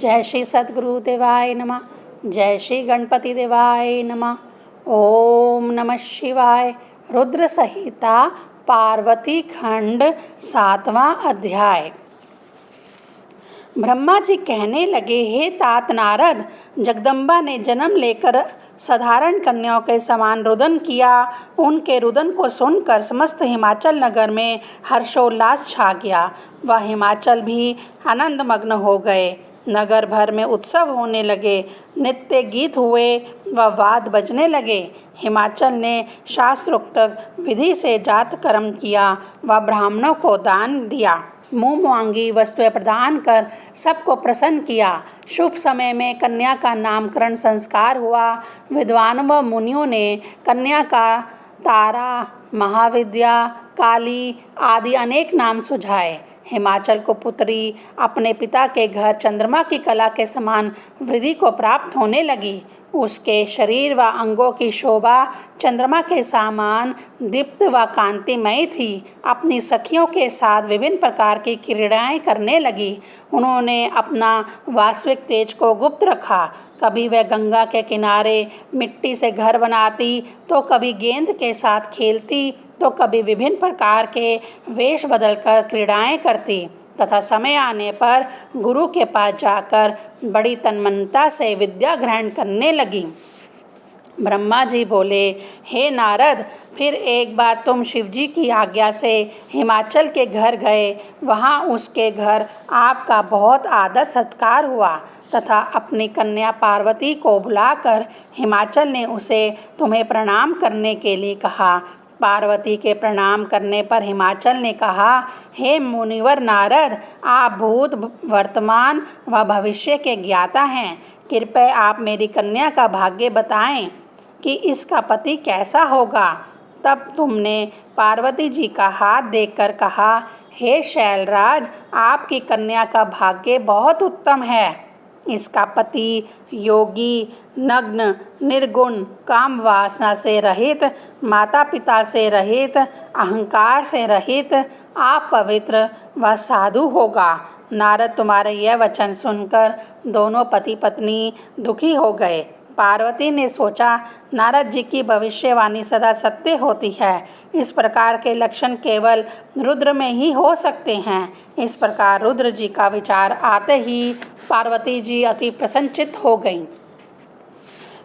जय श्री सद्गुरु देवाय नमः। जय श्री गणपति देवाय नमः। ओम नमः शिवाय। रुद्र संहिता पार्वती खंड 7वां अध्याय। ब्रह्मा जी कहने लगे, हे तात नारद, जगदम्बा ने जन्म लेकर साधारण कन्याओं के समान रुदन किया। उनके रुदन को सुनकर समस्त हिमाचल नगर में हर्षोल्लास छा गया। वह हिमाचल भी आनंदमग्न हो गए। नगर भर में उत्सव होने लगे, नित्य गीत हुए व वाद बजने लगे। हिमाचल ने शास्त्रोक्त विधि से जात कर्म किया व ब्राह्मणों को दान दिया। मुँह मांगी वस्तुएं प्रदान कर सबको प्रसन्न किया। शुभ समय में कन्या का नामकरण संस्कार हुआ। विद्वान व मुनियों ने कन्या का तारा, महाविद्या, काली आदि अनेक नाम सुझाए। हिमाचल को पुत्री अपने पिता के घर चंद्रमा की कला के समान वृद्धि को प्राप्त होने लगी। उसके शरीर व अंगों की शोभा चंद्रमा के समान दीप्त व कांतिमयी थी। अपनी सखियों के साथ विभिन्न प्रकार की क्रीड़ाएं करने लगी। उन्होंने अपना वास्तविक तेज को गुप्त रखा। कभी वह गंगा के किनारे मिट्टी से घर बनाती, तो कभी गेंद के साथ खेलती, तो कभी विभिन्न प्रकार के वेश बदलकर क्रीड़ाएं करती तथा समय आने पर गुरु के पास जाकर बड़ी तन्मयता से विद्या ग्रहण करने लगी। ब्रह्मा जी बोले, हे नारद, फिर एक बार तुम शिवजी की आज्ञा से हिमाचल के घर गए। वहाँ उसके घर आपका बहुत आदर सत्कार हुआ तथा अपनी कन्या पार्वती को बुलाकर हिमाचल ने उसे तुम्हें प्रणाम करने के लिए कहा। पार्वती के प्रणाम करने पर हिमाचल ने कहा, हे मुनिवर नारद, आप भूत, वर्तमान व भविष्य के ज्ञाता हैं। कृपया आप मेरी कन्या का भाग्य बताएं कि इसका पति कैसा होगा। तब तुमने पार्वती जी का हाथ देखकर कहा, हे शैलराज, आपकी कन्या का भाग्य बहुत उत्तम है। इसका पति योगी, नग्न, निर्गुण, काम वासना से रहित, माता पिता से रहित, अहंकार से रहित, आप पवित्र व साधु होगा। नारद, तुम्हारे यह वचन सुनकर दोनों पति पत्नी दुखी हो गए। पार्वती ने सोचा, नारद जी की भविष्यवाणी सदा सत्य होती है। इस प्रकार के लक्षण केवल रुद्र में ही हो सकते हैं। इस प्रकार रुद्र जी का विचार आते ही पार्वती जी अति प्रसन्नचित्त हो गईं।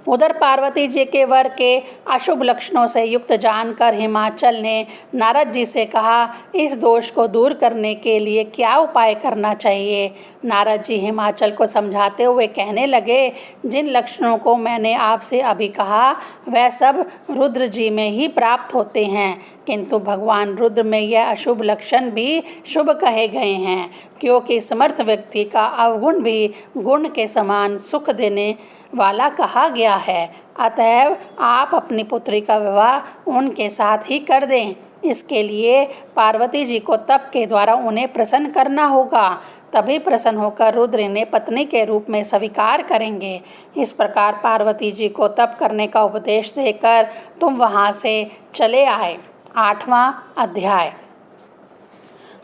उधर पार्वती जी के वर के अशुभ लक्षणों से युक्त जानकर हिमाचल ने नारद जी से कहा, इस दोष को दूर करने के लिए क्या उपाय करना चाहिए। नारद जी हिमाचल को समझाते हुए कहने लगे, जिन लक्षणों को मैंने आपसे अभी कहा वह सब रुद्र जी में ही प्राप्त होते हैं, किंतु भगवान रुद्र में यह अशुभ लक्षण भी शुभ कहे गए हैं, क्योंकि समर्थ व्यक्ति का अवगुण भी गुण के समान सुख देने वाला कहा गया है। अतएव आप अपनी पुत्री का विवाह उनके साथ ही कर दें। इसके लिए पार्वती जी को तप के द्वारा उन्हें प्रसन्न करना होगा। तभी प्रसन्न होकर रुद्र इन्हें पत्नी के रूप में स्वीकार करेंगे। इस प्रकार पार्वती जी को तप करने का उपदेश देकर तुम वहाँ से चले आए। 8वां अध्याय।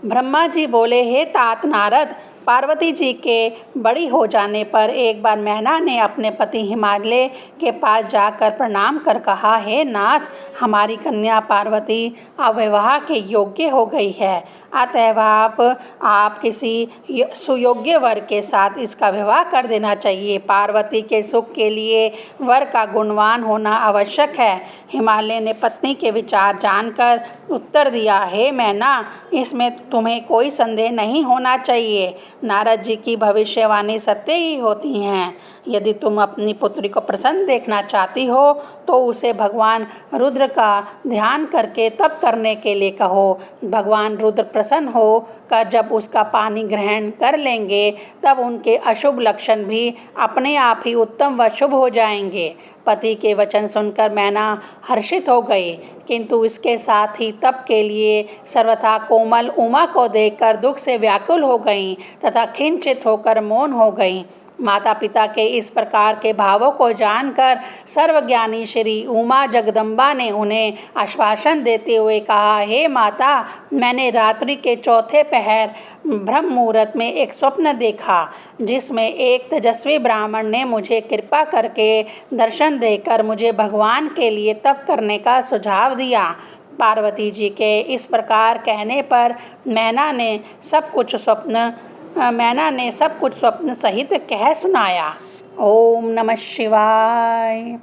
ब्रह्मा जी बोले, हे तात नारद, पार्वती जी के बड़ी हो जाने पर एक बार मैना ने अपने पति हिमालय के पास जाकर प्रणाम कर कहा, हे नाथ, हमारी कन्या पार्वती अब विवाह के योग्य हो गई है। अतएव आप किसी सुयोग्य वर के साथ इसका विवाह कर देना चाहिए। पार्वती के सुख के लिए वर का गुणवान होना आवश्यक है। हिमालय ने पत्नी के विचार जानकर उत्तर दिया, हे मैना, इसमें तुम्हें कोई संदेह नहीं होना चाहिए। नारद जी की भविष्यवाणी सत्य ही होती हैं। यदि तुम अपनी पुत्री को प्रसन्न देखना चाहती हो तो उसे भगवान रुद्र का ध्यान करके तप करने के लिए कहो। भगवान रुद्र प्रसन्न हो कर जब उसका पानी ग्रहण कर लेंगे तब उनके अशुभ लक्षण भी अपने आप ही उत्तम व शुभ हो जाएंगे। पति के वचन सुनकर मैना हर्षित हो गई, किंतु इसके साथ ही तप के लिए सर्वथा कोमल उमा को देखकर दुख से व्याकुल हो गईं तथा खिंचित होकर मौन हो गईं। माता पिता के इस प्रकार के भावों को जानकर सर्वज्ञानी श्री उमा जगदम्बा ने उन्हें आश्वासन देते हुए कहा, हे माता, मैंने रात्रि के चौथे पहर ब्रह्म मुहूर्त में एक स्वप्न देखा जिसमें एक तेजस्वी ब्राह्मण ने मुझे कृपा करके दर्शन देकर मुझे भगवान के लिए तप करने का सुझाव दिया। पार्वती जी के इस प्रकार कहने पर मैना ने सब कुछ स्वप्न सहित कह सुनाया। ओम नमः शिवाय।